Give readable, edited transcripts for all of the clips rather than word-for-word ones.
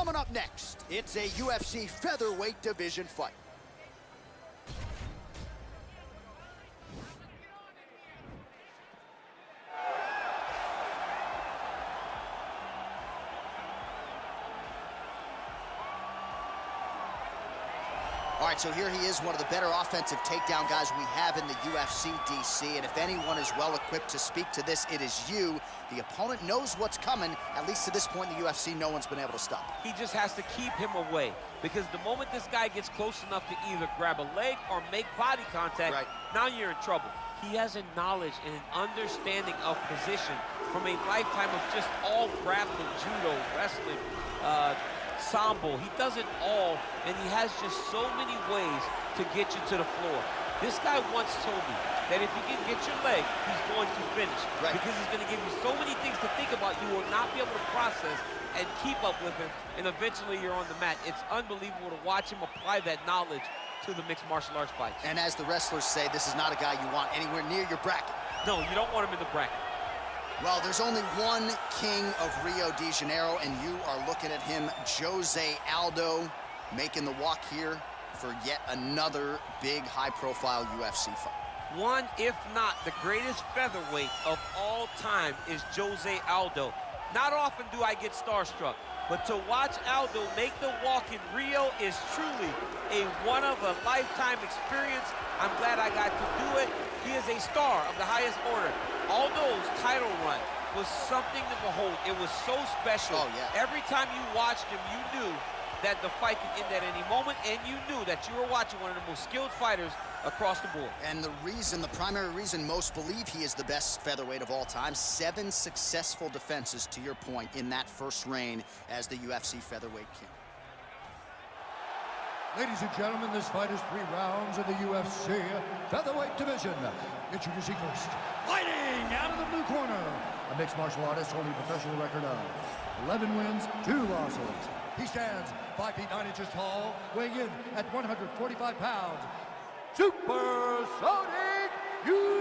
Coming up next, it's a UFC featherweight division fight. All right, so here he is, one of the better offensive takedown guys we have in the UFC, DC. And if anyone is well-equipped to speak to this, it is you. The opponent knows what's coming. At least to this point in the UFC, no one's been able to stop him. He just has to keep him away, because the moment this guy gets close enough to either grab a leg or make body contact, now you're in trouble. He has a knowledge and an understanding of position from a lifetime of just all grappling, judo, wrestling, sambo. He does it all, and he has just so many ways to get you to the floor. This guy once told me that if you can get your leg, he's going to finish. Because he's going to give you so many things to think about, you will not be able to process and keep up with him, and eventually you're on the mat. It's unbelievable to watch him apply that knowledge to the mixed martial arts fights. And as the wrestlers say, this is not a guy you want anywhere near your bracket. No, you don't want him in the bracket. Well, there's only one king of Rio de Janeiro, and you are looking at him, Jose Aldo, making the walk here for yet another big, high-profile UFC fight. One, if not the greatest featherweight of all time, is Jose Aldo. Not often do I get starstruck, but to watch Aldo make the walk in Rio is truly a one-of-a-lifetime experience. I'm glad I got to do it. He is a star of the highest order. Aldo's title run was something to behold. It was so special. Oh, yeah. Every time you watched him, you knew that the fight could end at any moment, and you knew that you were watching one of the most skilled fighters across the board. And the primary reason most believe he is the best featherweight of all time, 7 successful defenses, to your point, in that first reign as the UFC featherweight king. Ladies and gentlemen, this fight is 3 rounds in the UFC featherweight division. Introducing first, fighting out of the blue corner, a mixed martial artist holding a professional record of 11 wins, 2 losses. He stands 5 feet 9 inches tall, weighing in at 145 pounds. Super Sodiq Yusuff!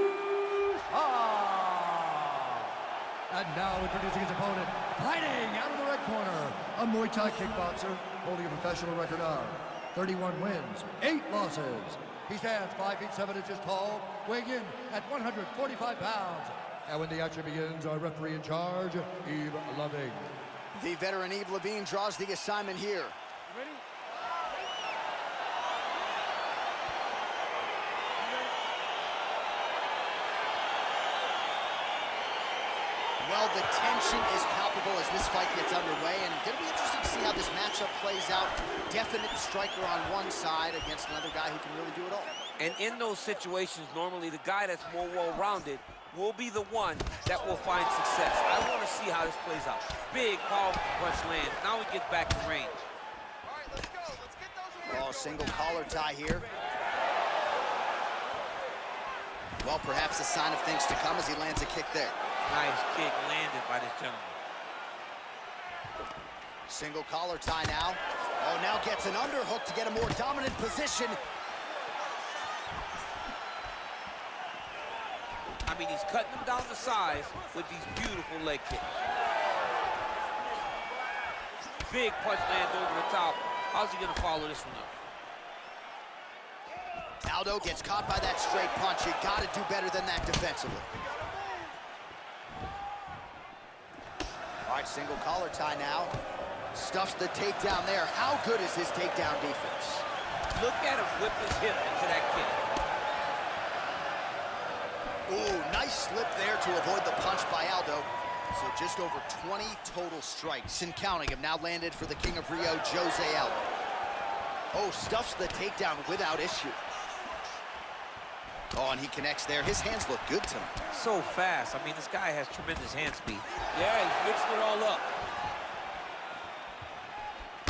And now introducing his opponent, fighting out of the red corner, a Muay Thai kickboxer holding a professional record of 31 wins, 8 losses. He stands 5 feet 7 inches tall, weighing in at 145 pounds. And when the action begins, our referee in charge, Yves Loving. The veteran Yves Levine draws the assignment here. Ready? Well, the tension is palpable as this fight gets underway, and it's going to be interesting to see how this matchup plays out. Definite striker on one side against another guy who can really do it all. And in those situations, normally the guy that's more well-rounded will be the one that will find success. I want to see how this plays out. Big, powerful punch lands. Now he gets back to range. All right, let's go. Let's get those hands. Oh, single collar tie here. Well, perhaps a sign of things to come as he lands a kick there. Nice kick landed by this gentleman. Single collar tie now. Oh, now gets an underhook to get a more dominant position. I mean, he's cutting them down to size with these beautiful leg kicks. Big punch lands over the top. How's he gonna follow this one up? Aldo gets caught by that straight punch. You gotta do better than that defensively. All right, single collar tie now. Stuffs the takedown there. How good is his takedown defense? Look at him whip his hip into that kick. Ooh, nice slip there to avoid the punch by Aldo. So just over 20 total strikes and counting have now landed for the King of Rio, Jose Aldo. Oh, stuffs the takedown without issue. Oh, and he connects there. His hands look good tonight. So fast. I mean, this guy has tremendous hand speed. Yeah, he's mixing it all up.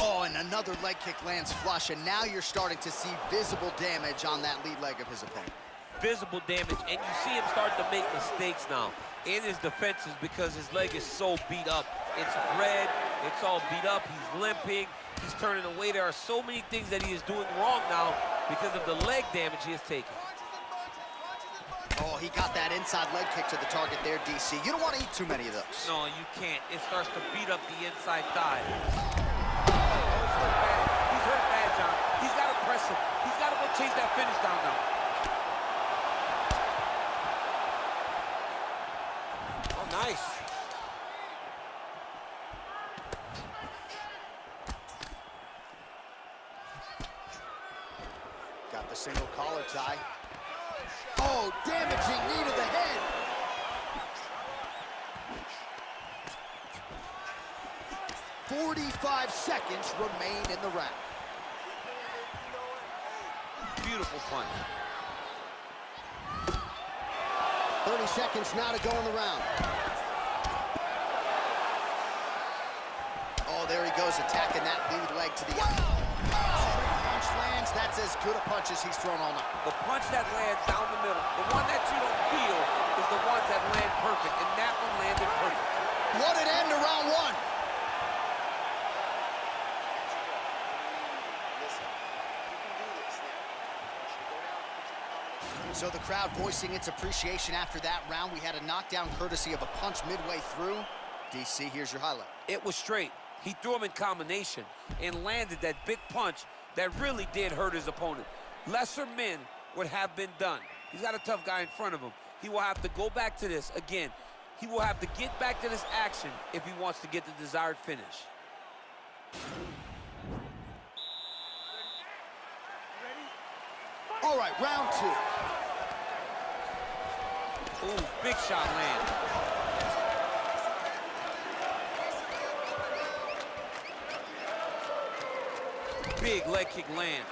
Oh, and another leg kick lands flush, and now you're starting to see visible damage on that lead leg of his opponent. Visible damage, and you see him starting to make mistakes now in his defenses because his leg is so beat up. It's red, it's all beat up, he's limping, he's turning away. There are so many things that he is doing wrong now because of the leg damage he has taken. Oh, he got that inside leg kick to the target there, DC. You don't want to eat too many of those. No, you can't. It starts to beat up the inside thigh. hurt bad. He's hurt bad, John. He's got to press him. He's got to go chase that finish down now. Oh, nice. Got the single collar tie. Oh, damaging knee to the head. "45 seconds remain in the round." Beautiful punch. 30 seconds now to go in the round. Oh, there he goes, attacking that lead leg to the eye. Straight punch lands. That's as good a punch as he's thrown all night. The punch that lands down the middle, the one that you don't feel, is the ones that land perfect, and that one landed perfect. What an end to round one. So the crowd voicing its appreciation after that round. We had a knockdown courtesy of a punch midway through. DC, here's your highlight. It was straight. He threw him in combination and landed that big punch that really did hurt his opponent. Lesser men would have been done. He's got a tough guy in front of him. He will have to go back to this again. He will have to get back to this action if he wants to get the desired finish. All right, round two. Ooh, big shot land. Big leg kick land.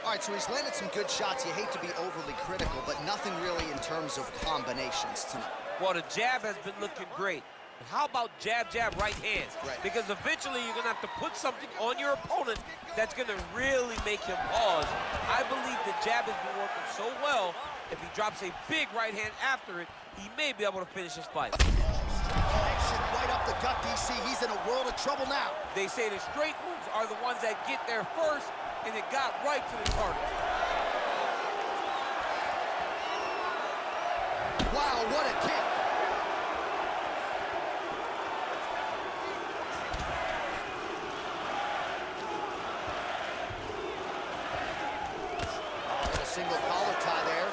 All right, so he's landed some good shots. You hate to be overly critical, but nothing really in terms of combinations tonight. Well, the jab has been looking great. But how about jab, jab, right hand? Right. Because eventually you're going to have to put something on your opponent that's going to really make him pause. I believe the jab has been working so well, if he drops a big right hand after it, he may be able to finish his fight. Connection right up the gut, DC. He's in a world of trouble now. They say the straight moves are the ones that get there first, and it got right to the target. Wow, what a kick. Oh, a single collar tie there.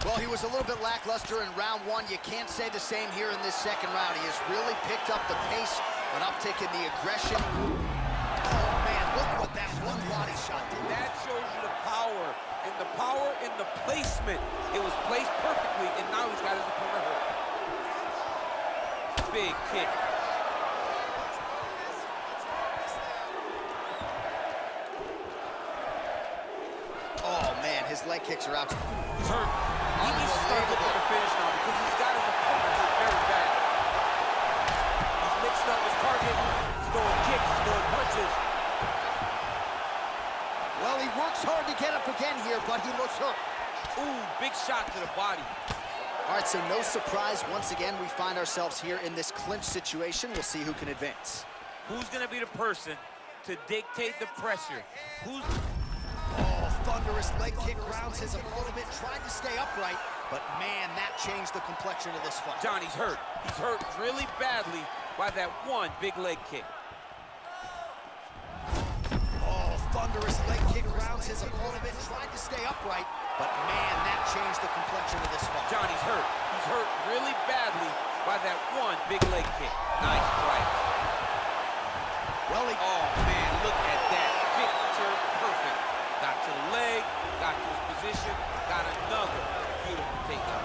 Well, he was a little bit lackluster in round one. You can't say the same here in this second round. He has really picked up the pace, an uptick in the aggression. Oh, man, look what that one body shot did. That shows you the power in the placement. It was placed perfectly, and now he's got his opponent hurt. Big kick. Oh, man, his leg kicks are out. He's hurt. He needs to start looking to finish now because he's got his opponent hurt very bad. He's mixed up his target. He's throwing kicks, he's throwing punches. Well, he works hard to get up again here, but he looks hurt. Ooh, big shot to the body. All right, so no surprise. Once again, we find ourselves here in this clinch situation. We'll see who can advance. Who's going to be the person to dictate the pressure? Who's... Oh, thunderous leg kick grounds his opponent. Tried to stay upright, but man, that changed the complexion of this fight. Johnny's hurt. He's hurt really badly by that one big leg kick. Oh, thunderous leg kick grounds his opponent. Tried to stay upright, but man, that changed the complexion of this fight. Johnny's hurt. He's hurt really badly by that one big leg kick. Nice right. Well, oh man, look at that. Picture perfect. Got to the leg, got to his position, got another beautiful takedown.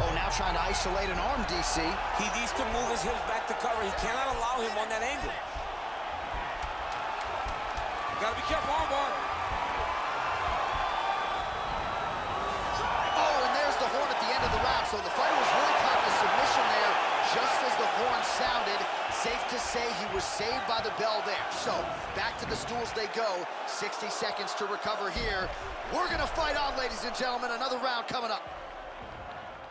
Oh, now trying to isolate an arm, DC. He needs to move his hips back to cover. He cannot allow him on that angle. Gotta be careful, armbar. Oh, and there's the horn at the end of the round. So the fighter was really caught in a submission there just as the horn sounded. Safe to say he was saved by the bell there. So back to the stools they go. 60 seconds to recover here. We're gonna fight on, ladies and gentlemen. Another round coming up.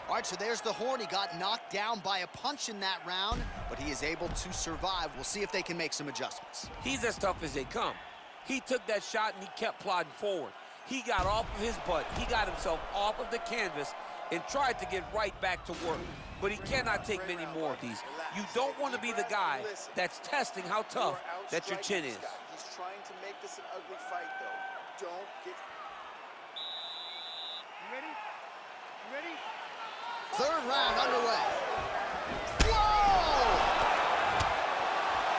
All right, so there's the horn. He got knocked down by a punch in that round, but he is able to survive. We'll see if they can make some adjustments. He's as tough as they come. He took that shot and he kept plodding forward. He got off of his butt. He got himself off of the canvas and tried to get right back to work. But he cannot take many more of these. You don't want to be the guy that's testing how tough that your chin is. He's trying to make this an ugly fight, though. Don't get... You ready? You ready? Third round underway. Whoa!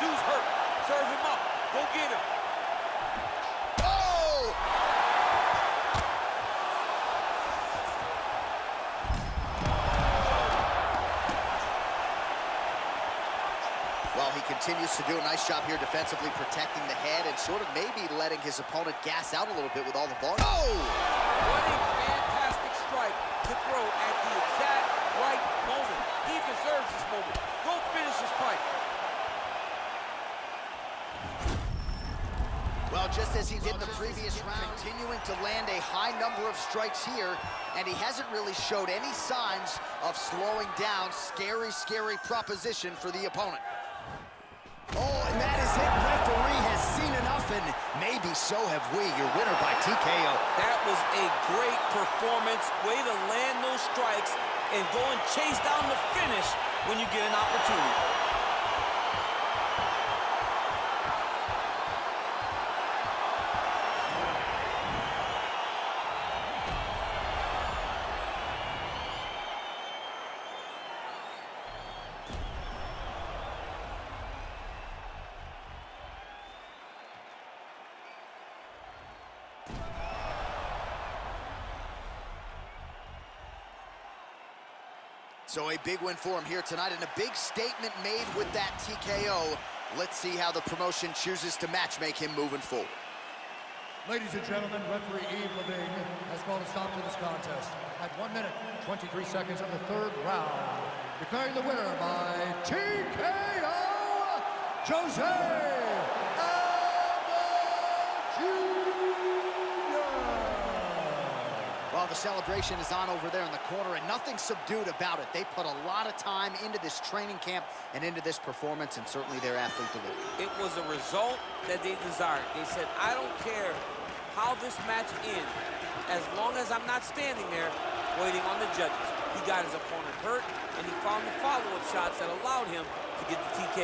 Dude's hurt. Serve him up. Go get him. Oh! Well, he continues to do a nice job here defensively, protecting the head and sort of maybe letting his opponent gas out a little bit with all the volume. Oh! What a fantastic strike to throw at the exact right moment. He deserves this moment. Go finish this fight. Well, just as he did in the previous round, continuing to land a high number of strikes here, and he hasn't really showed any signs of slowing down. Scary, scary proposition for the opponent. Oh, and that is it. Referee has seen enough, and maybe so have we. Your winner by TKO. That was a great performance. Way to land those strikes and go and chase down the finish when you get an opportunity. So a big win for him here tonight, and a big statement made with that TKO. Let's see how the promotion chooses to matchmake him moving forward. Ladies and gentlemen, referee Yves Levine has called a stop to this contest at 1 minute, 23 seconds of the third round, declaring the winner by TKO, Jose. Well, the celebration is on over there in the corner, and nothing subdued about it. They put a lot of time into this training camp and into this performance, and certainly their athlete delivered. It was a result that they desired. They said, I don't care how this match ends, as long as I'm not standing there waiting on the judges. He got his opponent hurt, and he found the follow-up shots that allowed him to get the TKO.